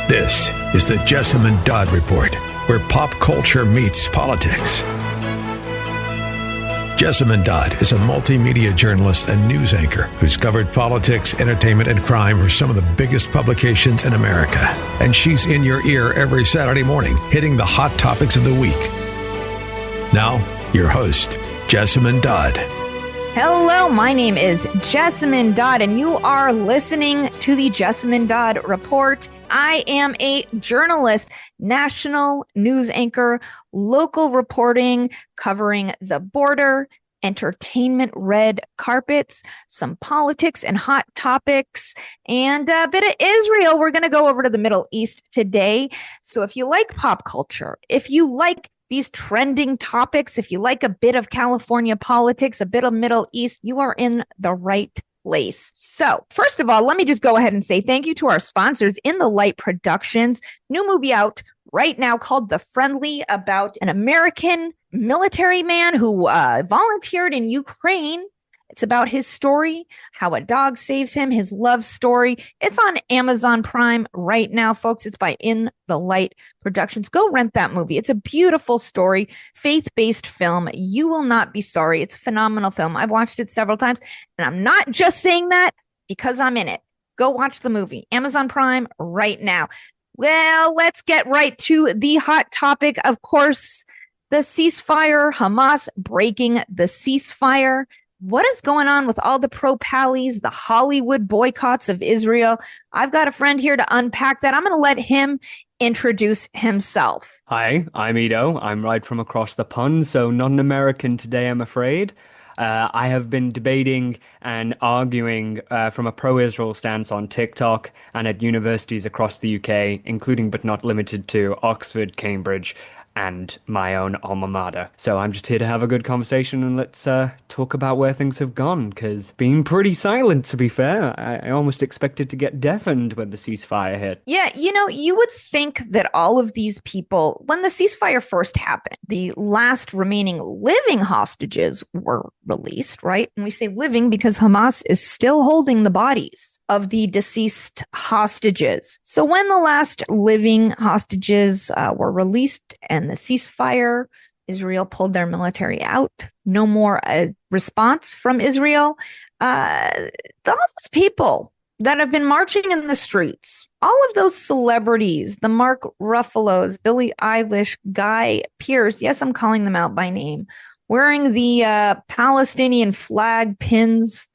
This is the Jessamyn Dodd Report, where pop culture meets politics. Jessamyn Dodd is a multimedia journalist and news anchor who's covered politics, entertainment, and crime for some of the biggest publications in America. And she's in your ear every Saturday morning, hitting the hot topics of the week. Now, your host, Jessamyn Dodd. Hello, my name is Jessamyn Dodd, and you are listening to the Jessamyn Dodd Report. I am a journalist, national news anchor, local reporting, covering the border, entertainment, red carpets, some politics and hot topics, and a bit of Israel. We're going to go over to the Middle East today. So if you like pop culture, if you like these trending topics, if you like a bit of California politics, a bit of Middle East, you are in the right place. So first of all, let me just go ahead and say thank you to our sponsors, In the Light Productions. New movie out right now called The Friendly, about an American military man who volunteered in Ukraine. It's about his story, how a dog saves him, his love story. It's on Amazon Prime right now, folks. It's by In the Light Productions. Go rent that movie. It's a beautiful story, faith-based film. You will not be sorry. It's a phenomenal film. I've watched it several times, and I'm not just saying that because I'm in it. Go watch the movie. Amazon Prime right now. Well, let's get right to the hot topic. Of course, the ceasefire, Hamas breaking the ceasefire. What is going on with all the pro-pallies, the Hollywood boycotts of Israel? I've got a friend here to unpack that. I'm going to let him introduce himself. Hi, I'm Iddo. I'm right from across the pond, so not an American today, I'm afraid. I have been debating and arguing from a pro-Israel stance on TikTok and at universities across the UK, including but not limited to Oxford, Cambridge, and my own alma mater. So I'm just here to have a good conversation, and let's talk about where things have gone, because being pretty silent, to be fair. I almost expected to get deafened when the ceasefire hit. Yeah, you know, you would think that all of these people, when the ceasefire first happened, the last remaining living hostages were released, right? And we say living because Hamas is still holding the bodies of the deceased hostages. So when the last living hostages were released and the ceasefire, Israel pulled their military out. No more response from Israel. All those people that have been marching in the streets, all of those celebrities, the Mark Ruffalos, Billie Eilish, Guy Pearce, yes, I'm calling them out by name, wearing the Palestinian flag pins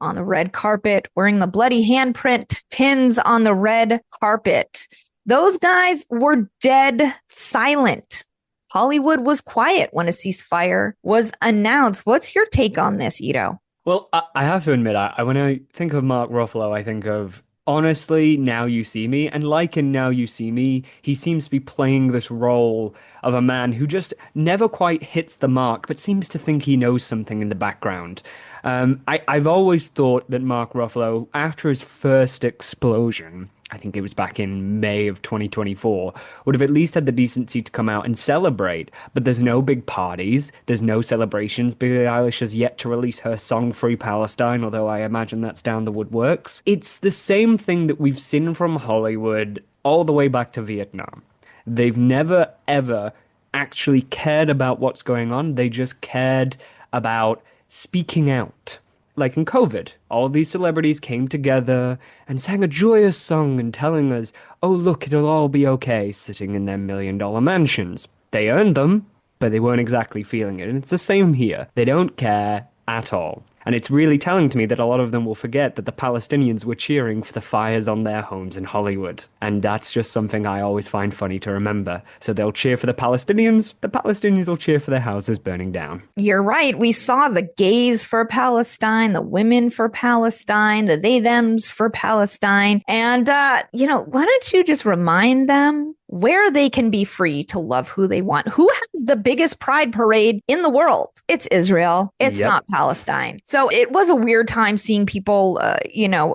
on the red carpet, wearing the bloody handprint pins on the red carpet. Those guys were dead silent. Hollywood was quiet when a ceasefire was announced. What's your take on this, Iddo? Well, I have to admit, when I think of Mark Ruffalo, I think of, honestly, Now You See Me. And like in Now You See Me, he seems to be playing this role of a man who just never quite hits the mark, but seems to think he knows something in the background. I've always thought that Mark Ruffalo, after his first explosion, I think it was back in May of 2024, would have at least had the decency to come out and celebrate. But there's no big parties. There's no celebrations. Billie Eilish has yet to release her song Free Palestine, although I imagine that's down the woodworks. It's the same thing that we've seen from Hollywood all the way back to Vietnam. They've never, ever actually cared about what's going on. They just cared about speaking out. Like in COVID, all these celebrities came together and sang a joyous song and telling us, oh, look, it'll all be okay, sitting in their $1 million mansions. They earned them, but they weren't exactly feeling it. And it's the same here. They don't care at all. And it's really telling to me that a lot of them will forget that the Palestinians were cheering for the fires on their homes in Hollywood. And that's just something I always find funny to remember. So they'll cheer for the Palestinians will cheer for their houses burning down. You're right. We saw the gays for Palestine, the women for Palestine, the they-thems for Palestine. And, why don't you just remind them where they can be free to love who they want? Who has the biggest pride parade in the world? It's Israel. It's not Palestine. So it was a weird time seeing people,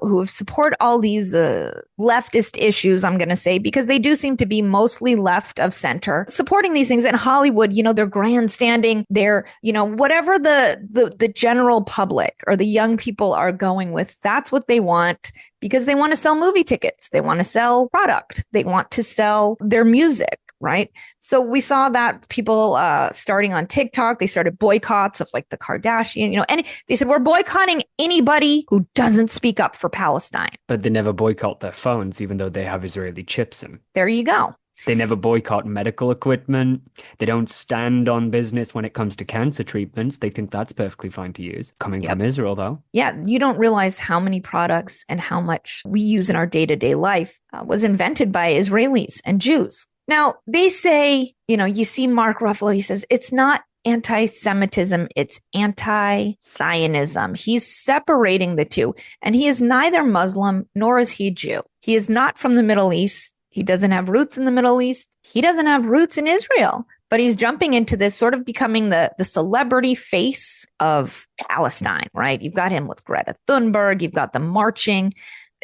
who support all these leftist issues, I'm going to say, because they do seem to be mostly left of center, supporting these things. In Hollywood, they're grandstanding, they're, whatever the general public or the young people are going with, that's what they want. because they want to sell movie tickets. They want to sell product. They want to sell their music, right? So we saw that people starting on TikTok, they started boycotts of like the Kardashian, and they said, we're boycotting anybody who doesn't speak up for Palestine. But they never boycott their phones, even though they have Israeli chips in. There you go. They never boycott medical equipment. They don't stand on business when it comes to cancer treatments. They think that's perfectly fine to use. Coming from Israel, though. Yeah, you don't realize how many products and how much we use in our day-to-day life was invented by Israelis and Jews. Now, they say, you see Mark Ruffalo, he says, it's not anti-Semitism, it's anti-Zionism. He's separating the two, and he is neither Muslim nor is he Jew. He is not from the Middle East. He doesn't have roots in the Middle East. He doesn't have roots in Israel, but he's jumping into this, sort of becoming the celebrity face of Palestine, right? You've got him with Greta Thunberg. You've got the marching.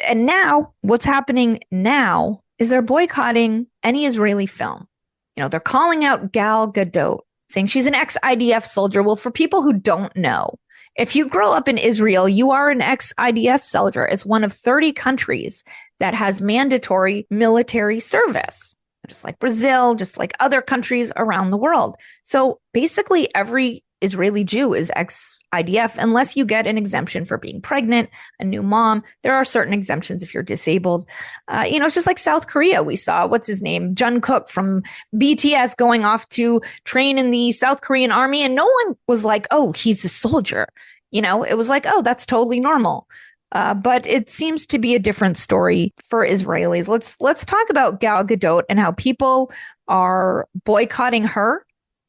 And now what's happening now is they're boycotting any Israeli film. They're calling out Gal Gadot, saying she's an ex-IDF soldier. Well, for people who don't know, if you grow up in Israel, you are an ex-IDF soldier. It's one of 30 countries that has mandatory military service, just like Brazil, just like other countries around the world. So basically every Israeli Jew is ex-IDF unless you get an exemption for being pregnant, a new mom. There are certain exemptions if you're disabled. It's just like South Korea. We saw, what's his name? Jungkook from BTS going off to train in the South Korean army. And no one was like, oh, he's a soldier. It was like, oh, that's totally normal. But it seems to be a different story for Israelis. Let's talk about Gal Gadot and how people are boycotting her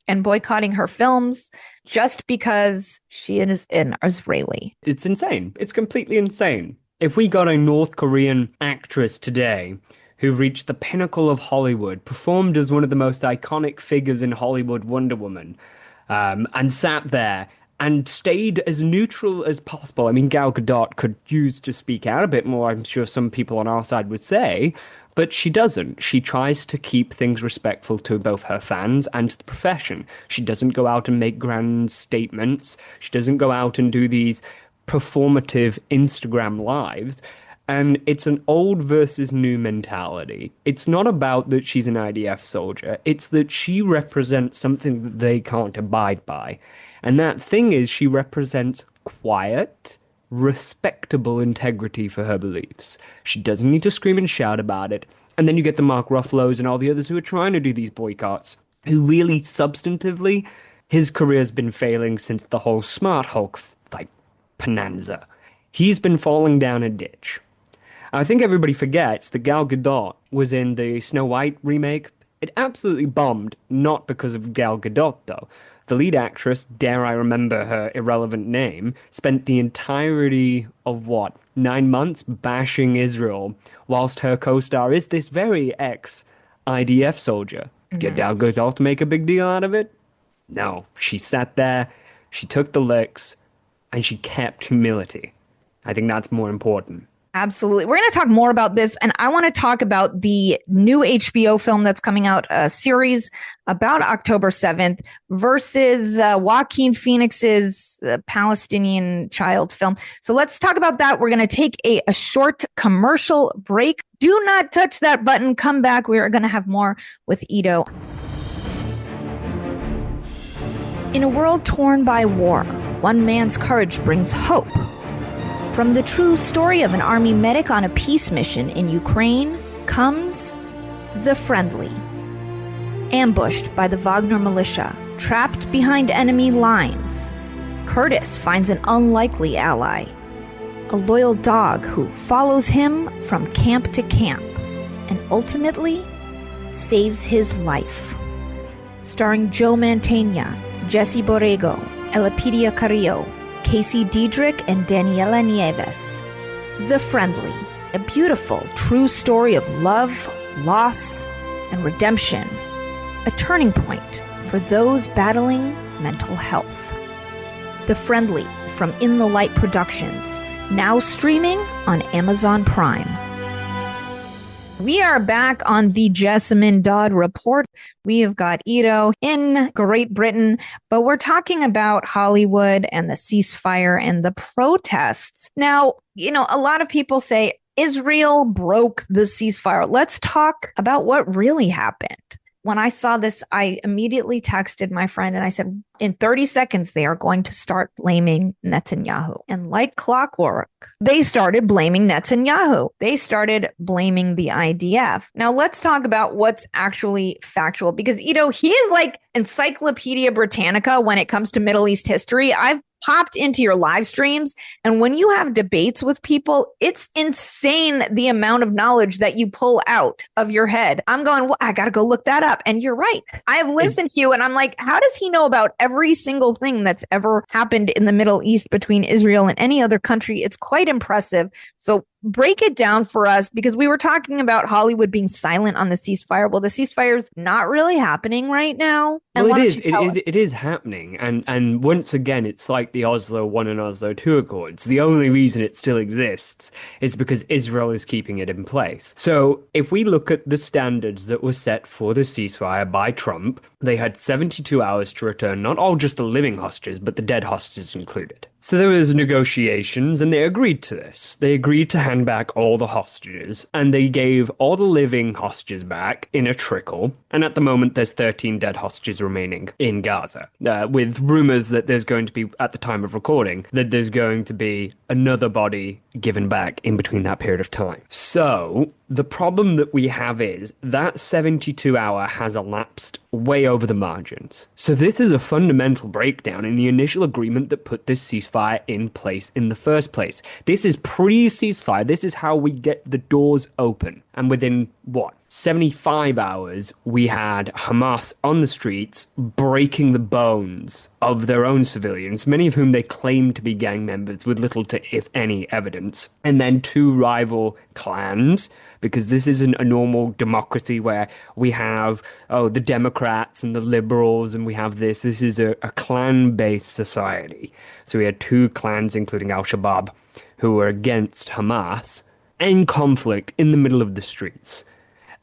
and boycotting her films just because she is an Israeli. It's insane. It's completely insane. If we got a North Korean actress today who reached the pinnacle of Hollywood, performed as one of the most iconic figures in Hollywood, Wonder Woman, and sat there and stayed as neutral as possible. I mean, Gal Gadot could use to speak out a bit more, I'm sure some people on our side would say, but she doesn't. She tries to keep things respectful to both her fans and to the profession. She doesn't go out and make grand statements. She doesn't go out and do these performative Instagram lives. And it's an old versus new mentality. It's not about that she's an IDF soldier. It's that she represents something that they can't abide by. And that thing is, she represents quiet, respectable integrity for her beliefs. She doesn't need to scream and shout about it. And then you get the Mark Ruffalos and all the others who are trying to do these boycotts, who really substantively, his career's been failing since the whole Smart Hulk, bonanza. He's been falling down a ditch. I think everybody forgets that Gal Gadot was in the Snow White remake. It absolutely bombed, not because of Gal Gadot, though. The lead actress, dare I remember her irrelevant name, spent the entirety of, 9 months bashing Israel, whilst her co-star is this very ex-IDF soldier. Get Gal Gadot to make a big deal out of it? No, she sat there, she took the licks, and she kept humility. I think that's more important. Absolutely. We're going to talk more about this, and I want to talk about the new HBO film that's coming out, a series about October 7th versus Joaquin Phoenix's Palestinian child film. So let's talk about that. We're going to take a short commercial break. Do not touch that button. Come back. We are going to have more with Iddo. In a world torn by war, one man's courage brings hope. From the true story of an army medic on a peace mission in Ukraine comes The Friendly. Ambushed by the Wagner militia, trapped behind enemy lines, Curtis finds an unlikely ally, a loyal dog who follows him from camp to camp and ultimately saves his life. Starring Joe Mantegna, Jesse Borrego, Elapidia Carrillo, Casey Diedrich, and Daniela Nieves. The Friendly, a beautiful, true story of love, loss, and redemption. A turning point for those battling mental health. The Friendly from In the Light Productions, now streaming on Amazon Prime. We are back on the Jessamyn Dodd Report. We have got Iddo in Great Britain, but we're talking about Hollywood and the ceasefire and the protests. Now, a lot of people say, Israel broke the ceasefire. Let's talk about what really happened. When I saw this, I immediately texted my friend and I said, in 30 seconds, they are going to start blaming Netanyahu. And like clockwork, they started blaming Netanyahu. They started blaming the IDF. Now, let's talk about what's actually factual, because Iddo, he is like Encyclopedia Britannica when it comes to Middle East history. I've popped into your live streams, and when you have debates with people, it's insane the amount of knowledge that you pull out of your head. I'm going, well, I gotta go look that up. And you're right. I have listened to you and I'm like, how does he know about every single thing that's ever happened in the Middle East between Israel and any other country? It's quite impressive. So break it down for us, because we were talking about Hollywood being silent on the ceasefire. Well, the ceasefire's not really happening right now. And well, it is happening. And once again, it's like the Oslo 1 and Oslo 2 Accords. The only reason it still exists is because Israel is keeping it in place. So if we look at the standards that were set for the ceasefire by Trump, they had 72 hours to return not all just the living hostages, but the dead hostages included. So there was negotiations, and they agreed to this. They agreed to hand back all the hostages, and they gave all the living hostages back in a trickle. And at the moment, there's 13 dead hostages remaining in Gaza, with rumors that there's going to be, at the time of recording, that there's going to be another body given back in between that period of time. So the problem that we have is that 72-hour has elapsed way over the margins. So this is a fundamental breakdown in the initial agreement that put this ceasefire in place in the first place. This is pre-ceasefire. This is how we get the doors open. And within, 75 hours, we had Hamas on the streets breaking the bones of their own civilians, many of whom they claim to be gang members with little to, if any, evidence. And then 2 rival clans, because this isn't a normal democracy where we have, the Democrats and the liberals, and we have this. This is a clan-based society. So we had 2 clans, including Al-Shabaab, who were against Hamas, in conflict in the middle of the streets.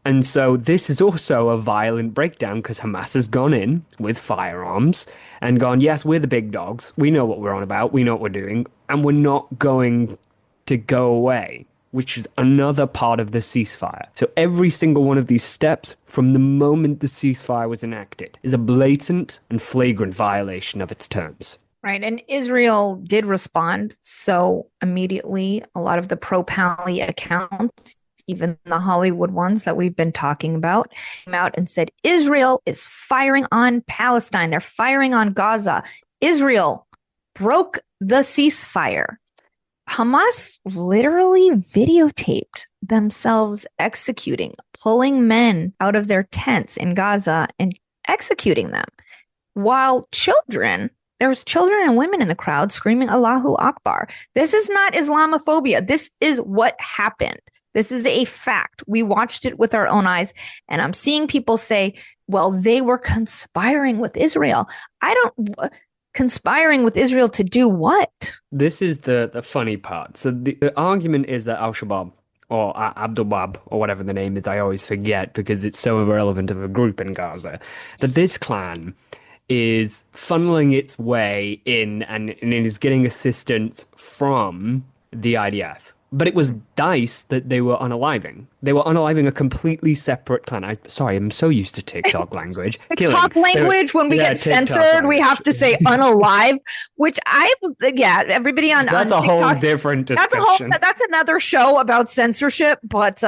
And so this is also a violent breakdown, because Hamas has gone in with firearms and gone, yes, we're the big dogs. We know what we're on about. We know what we're doing. And we're not going to go away, which is another part of the ceasefire. So every single one of these steps from the moment the ceasefire was enacted is a blatant and flagrant violation of its terms. Right. And Israel did respond. So immediately, a lot of the pro-Pally accounts, even the Hollywood ones that we've been talking about, came out and said, Israel is firing on Palestine. They're firing on Gaza. Israel broke the ceasefire. Hamas literally videotaped themselves executing, pulling men out of their tents in Gaza and executing them. While there was children and women in the crowd screaming Allahu Akbar. This is not Islamophobia. This is what happened. This is a fact. We watched it with our own eyes. And I'm seeing people say, well, they were conspiring with Israel. Conspiring with Israel to do what? This is the funny part. So the argument is that Al-Shabaab, or Abdul-Wahab, or whatever the name is, I always forget because it's so irrelevant of a group in Gaza, that this clan is funneling its way in and it is getting assistance from the IDF. But it was DICE that they were unaliving. They were unaliving a completely separate clan. I'm so used to TikTok language. TikTok language, when we get censored, language. We have to say unalive, which everybody on That's on a TikTok, whole different discussion. That's another show about censorship, but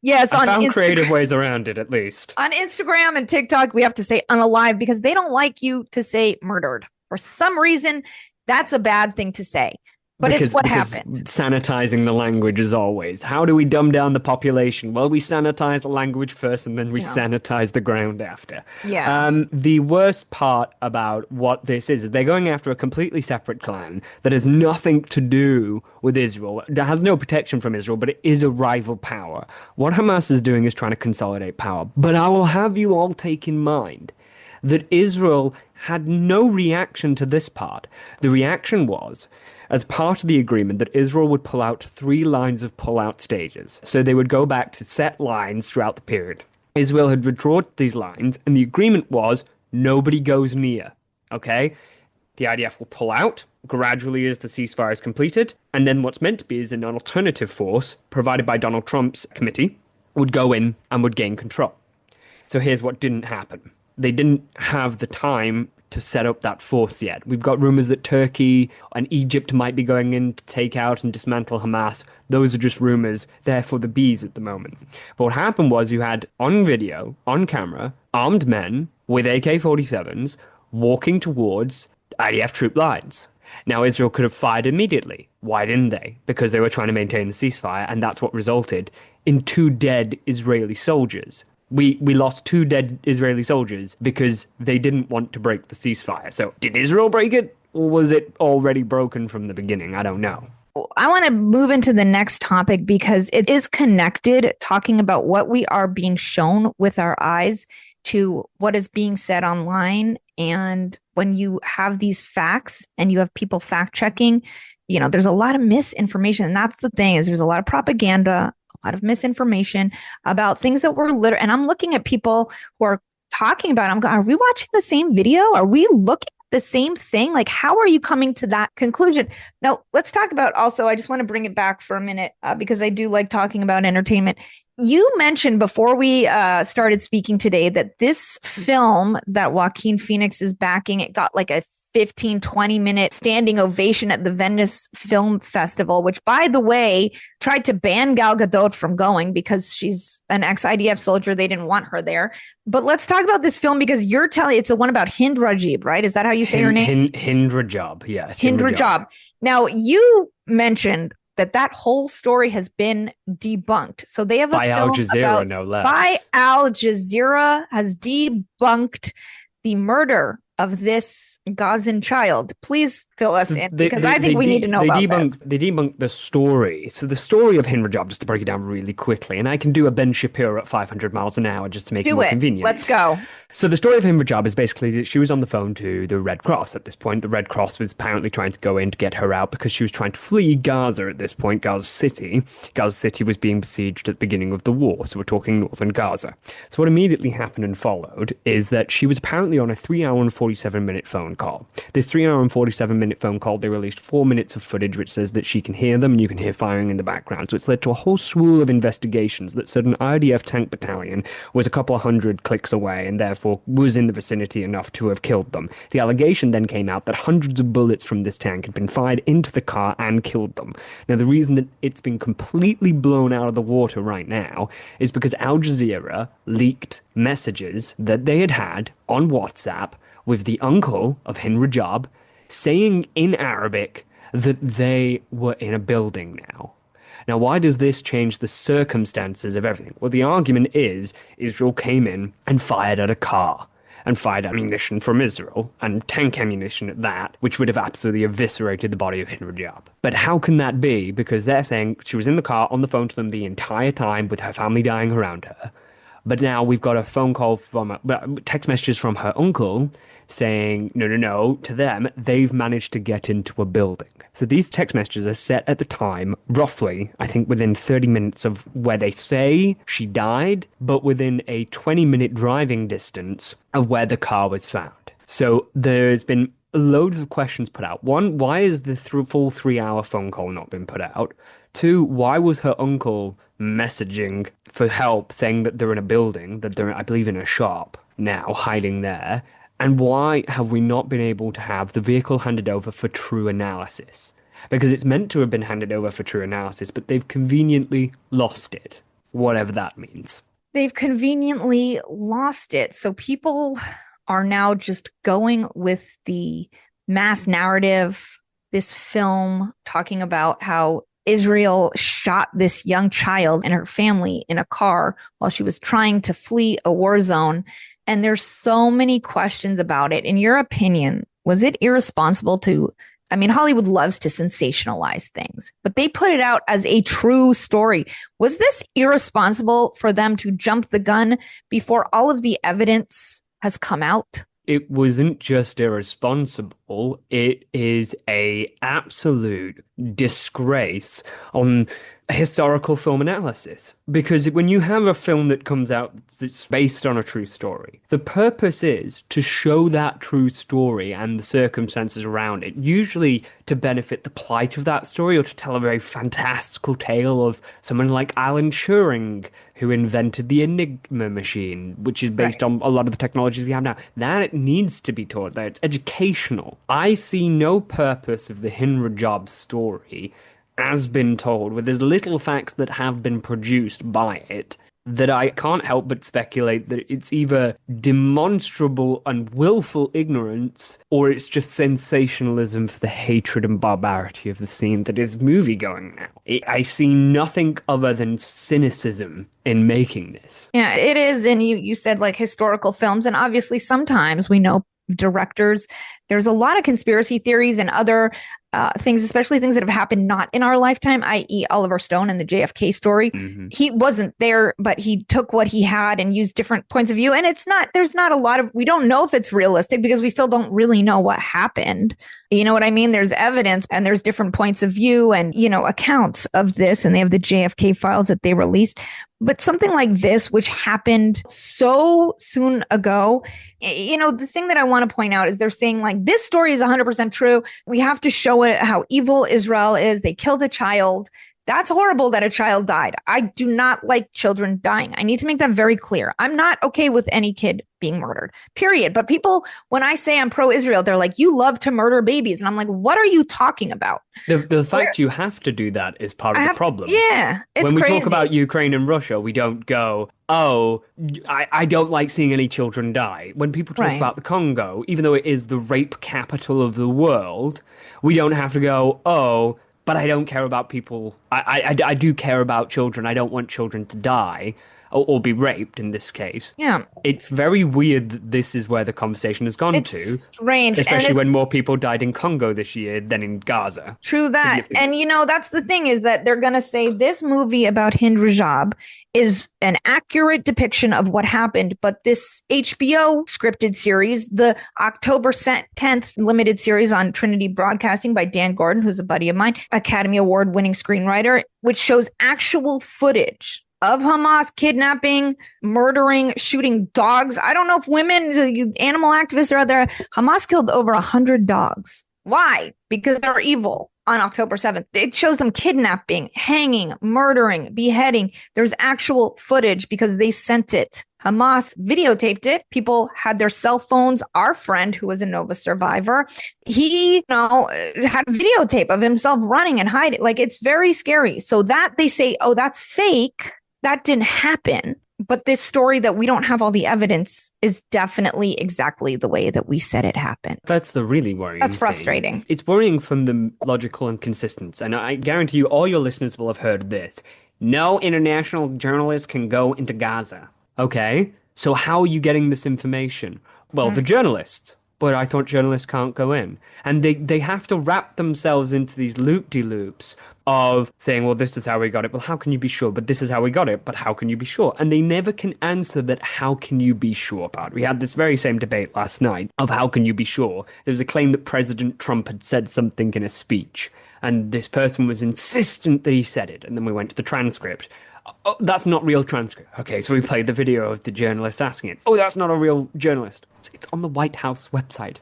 yes, I found creative ways around it, at least. On Instagram and TikTok, we have to say unalive because they don't like you to say murdered. For some reason, that's a bad thing to say. But it's what happened. Sanitizing the language as always. How do we dumb down the population? Well, we sanitize the language first and then we sanitize the ground after. Yeah. The worst part about what this is they're going after a completely separate clan that has nothing to do with Israel. That has no protection from Israel, but it is a rival power. What Hamas is doing is trying to consolidate power. But I will have you all take in mind that Israel had no reaction to this part. The reaction was, as part of the agreement, that Israel would pull out 3 lines of pull-out stages. So they would go back to set lines throughout the period. Israel had withdrawn these lines, and the agreement was nobody goes near, okay? The IDF will pull out gradually as the ceasefire is completed, and then what's meant to be is an alternative force provided by Donald Trump's committee would go in and would gain control. So here's what didn't happen. They didn't have the time to set up that force yet. We've got rumors that Turkey and Egypt might be going in to take out and dismantle Hamas. Those are just rumors. They're for the bees at the moment. But what happened was you had on video, on camera, armed men with AK-47s walking towards IDF troop lines. Now, Israel could have fired immediately. Why didn't they? Because they were trying to maintain the ceasefire, and that's what resulted in 2 dead Israeli soldiers. We lost 2 dead Israeli soldiers because they didn't want to break the ceasefire. So did Israel break it, or was it already broken from the beginning? I don't know. I want to move into the next topic because it is connected, talking about what we are being shown with our eyes to what is being said online. And when you have these facts and you have people fact checking, there's a lot of misinformation. And that's the thing, is there's a lot of propaganda, a lot of misinformation about things that were literally, and I'm looking at people who are talking about, I'm going, are we watching the same video? Are we looking at the same thing? Like, how are you coming to that conclusion? Now, let's talk about also, I just want to bring it back for a minute because I do like talking about entertainment. You mentioned before we started speaking today that this film that Joaquin Phoenix is backing, it got like a 15, 20-minute standing ovation at the Venice Film Festival, which, by the way, tried to ban Gal Gadot from going because she's an ex-IDF soldier. They didn't want her there. But let's talk about this film because you're telling, it's the one about Hind Rajib, right? Is that how you say her name? Hind Rajab, yes. Hind Rajab. Now, you mentioned that whole story has been debunked. So they have a by film Al Jazeera, about, no less. By Al Jazeera has debunked the murder of this Gazan child. Please fill us in, because I think we need to know about this. They debunked the story. So the story of Hind Rajab, just to break it down really quickly, and I can do a Ben Shapiro at 500 miles an hour just to make it more convenient. Let's go. So the story of Hind Rajab is basically that she was on the phone to the Red Cross at this point. The Red Cross was apparently trying to go in to get her out because she was trying to flee Gaza at this point, Gaza City. Gaza City was being besieged at the beginning of the war, so we're talking northern Gaza. So what immediately happened and followed is that she was apparently on a 3-hour and 47-minute phone call. This 3-hour and 47-minute phone call, they released 4 minutes of footage which says that she can hear them and you can hear firing in the background. So it's led to a whole slew of investigations that said an IDF tank battalion was a couple of hundred clicks away and therefore was in the vicinity enough to have killed them. The allegation then came out that hundreds of bullets from this tank had been fired into the car and killed them. Now, the reason that it's been completely blown out of the water right now is because Al Jazeera leaked messages that they had on WhatsApp with the uncle of Hind Rajab saying in Arabic that they were in a building now. Now, why does this change the circumstances of everything? Well, the argument is Israel came in and fired at a car and fired ammunition from Israel, and tank ammunition at that, which would have absolutely eviscerated the body of Hind Rajab. But how can that be? Because they're saying she was in the car on the phone to them the entire time with her family dying around her. But now we've got a phone call from text messages from her uncle saying, no, to them, they've managed to get into a building. So these text messages are set at the time, roughly, I think within 30 minutes of where they say she died, but within a 20-minute driving distance of where the car was found. So there's been loads of questions put out. One, why is the full 3-hour phone call not been put out? 2, why was her uncle messaging for help, saying that they're in a building, that they're, I believe, in a shop now, hiding there? And why have we not been able to have the vehicle handed over for true analysis? Because it's meant to have been handed over for true analysis, but they've conveniently lost it, whatever that means. They've conveniently lost it. So people are now just going with the mass narrative, this film talking about how Israel shot this young child and her family in a car while she was trying to flee a war zone. And there's so many questions about it. In your opinion, was it irresponsible to, I mean, Hollywood loves to sensationalize things, but they put it out as a true story. Was this irresponsible for them to jump the gun before all of the evidence has come out? It wasn't just irresponsible. all, it is a absolute disgrace on historical film analysis. Because when you have a film that comes out that's based on a true story, the purpose is to show that true story and the circumstances around it, usually to benefit the plight of that story or to tell a very fantastical tale of someone like Alan Turing, who invented the Enigma machine, which is based on a lot of the technologies we have now. That it needs to be taught, that it's educational. I see no purpose of the Hinra Job story as been told, with as little facts that have been produced by it, that I can't help but speculate that it's either demonstrable and willful ignorance, or it's just sensationalism for the hatred and barbarity of the scene that is movie-going now. I see nothing other than cynicism in making this. Yeah, it is. And you said like historical films, and obviously sometimes we know directors, there's a lot of conspiracy theories and other things, especially things that have happened not in our lifetime, i.e. Oliver Stone and the JFK story. Mm-hmm. He wasn't there, but he took what he had and used different points of view. And there's not a lot of, we don't know if it's realistic because we still don't really know what happened. You know what I mean? There's evidence and there's different points of view and, accounts of this. And they have the JFK files that they released. But something like this, which happened so soon ago, the thing that I want to point out is they're saying like, this story is 100% true. We have to show it how evil Israel is. They killed a child. That's horrible that a child died. I do not like children dying. I need to make that very clear. I'm not okay with any kid being murdered, period. But people, when I say I'm pro-Israel, they're like, you love to murder babies. And I'm like, what are you talking about? The fact you have to do that is part of the problem. It's when we crazy. talk about Ukraine and Russia, we don't go, I don't like seeing any children die. When people talk about the Congo, even though it is the rape capital of the world, we don't have to go, but I don't care about people. I do care about children. I don't want children to die or be raped in this case. Yeah. It's very weird that this is where the conversation has gone to. It's strange. Especially when more people died in Congo this year than in Gaza. True that. And, that's the thing is that they're going to say this movie about Hind Rajab is an accurate depiction of what happened. But this HBO scripted series, the October 10th limited series on Trinity Broadcasting by Dan Gordon, who's a buddy of mine, Academy Award winning screenwriter, which shows actual footage of Hamas kidnapping, murdering, shooting dogs. I don't know if women, animal activists are out there. Hamas killed over 100 dogs. Why? Because they're evil. On October 7th, it shows them kidnapping, hanging, murdering, beheading. There's actual footage because they sent it. Hamas videotaped it. People had their cell phones. Our friend, who was a Nova survivor, he, had a videotape of himself running and hiding. Like, it's very scary. So that they say, that's fake. That didn't happen. But this story that we don't have all the evidence is definitely exactly the way that we said it happened. That's the really worrying That's frustrating. thing. It's worrying from the logical inconsistency. And I guarantee you all your listeners will have heard this. No international journalist can go into Gaza. Okay, so how are you getting this information? Well, the journalists. But I thought journalists can't go in. And they have to wrap themselves into these loop-de-loops of saying, well, this is how we got it. Well, how can you be sure? But this is how we got it. But how can you be sure? And they never can answer that how can you be sure part. We had this very same debate last night of how can you be sure. There was a claim that President Trump had said something in a speech. And this person was insistent that he said it. And then we went to the transcript. Oh, that's not real transcript. Okay, so we played the video of the journalist asking it. Oh, that's not a real journalist. It's on the White House website.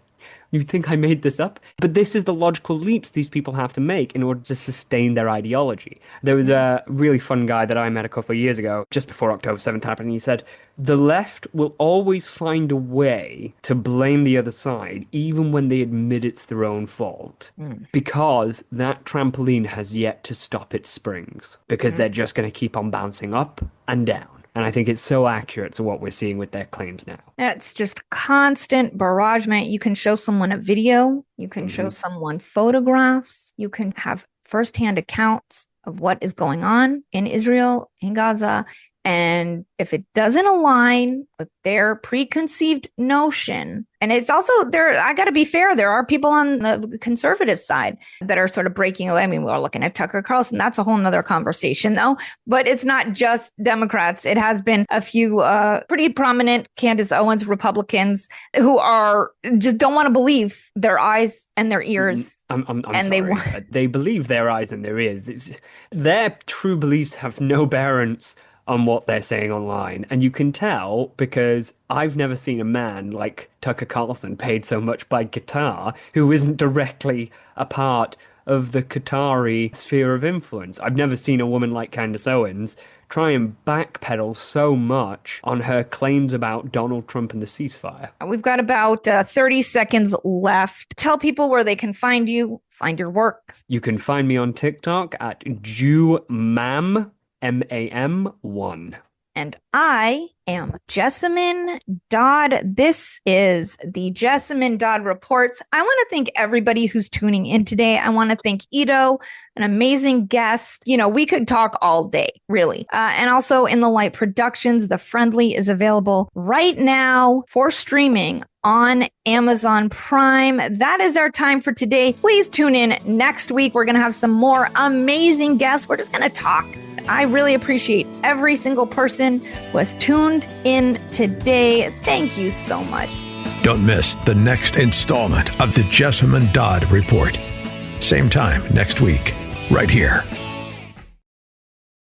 You think I made this up? But this is the logical leaps these people have to make in order to sustain their ideology. There was a really fun guy that I met a couple of years ago, just before October 7th happened, and he said, the left will always find a way to blame the other side, even when they admit it's their own fault. Because that trampoline has yet to stop its springs. Because they're just going to keep on bouncing up and down. And I think it's so accurate to what we're seeing with their claims now. It's just constant barragement. You can show someone a video. You can show someone photographs. You can have firsthand accounts of what is going on in Israel, in Gaza. And if it doesn't align with their preconceived notion, and it's also there, I got to be fair, there are people on the conservative side that are sort of breaking away. I mean, we're looking at Tucker Carlson. That's a whole nother conversation, though. But it's not just Democrats. It has been a few pretty prominent Candace Owens Republicans who are just don't want to believe their eyes and their ears. I'm sorry. They believe their eyes and their ears. Their true beliefs have no bearance on what they're saying online. And you can tell because I've never seen a man like Tucker Carlson paid so much by Qatar who isn't directly a part of the Qatari sphere of influence. I've never seen a woman like Candace Owens try and backpedal so much on her claims about Donald Trump and the ceasefire. We've got about 30 seconds left. Tell people where they can find you, find your work. You can find me on TikTok at JewMam, MAM1. And I am Jessamyn Dodd. This is the Jessamyn Dodd Reports. I want to thank everybody who's tuning in today. I want to thank Iddo, an amazing guest. You know, we could talk all day, really. And also In the Light Productions, The Friendly is available right now for streaming on Amazon Prime. That is our time for today. Please tune in next week. We're going to have some more amazing guests. We're just going to talk. I really appreciate every single person who has tuned in today. Thank you so much. Don't miss the next installment of the Jessamyn Dodd Report. Same time next week, right here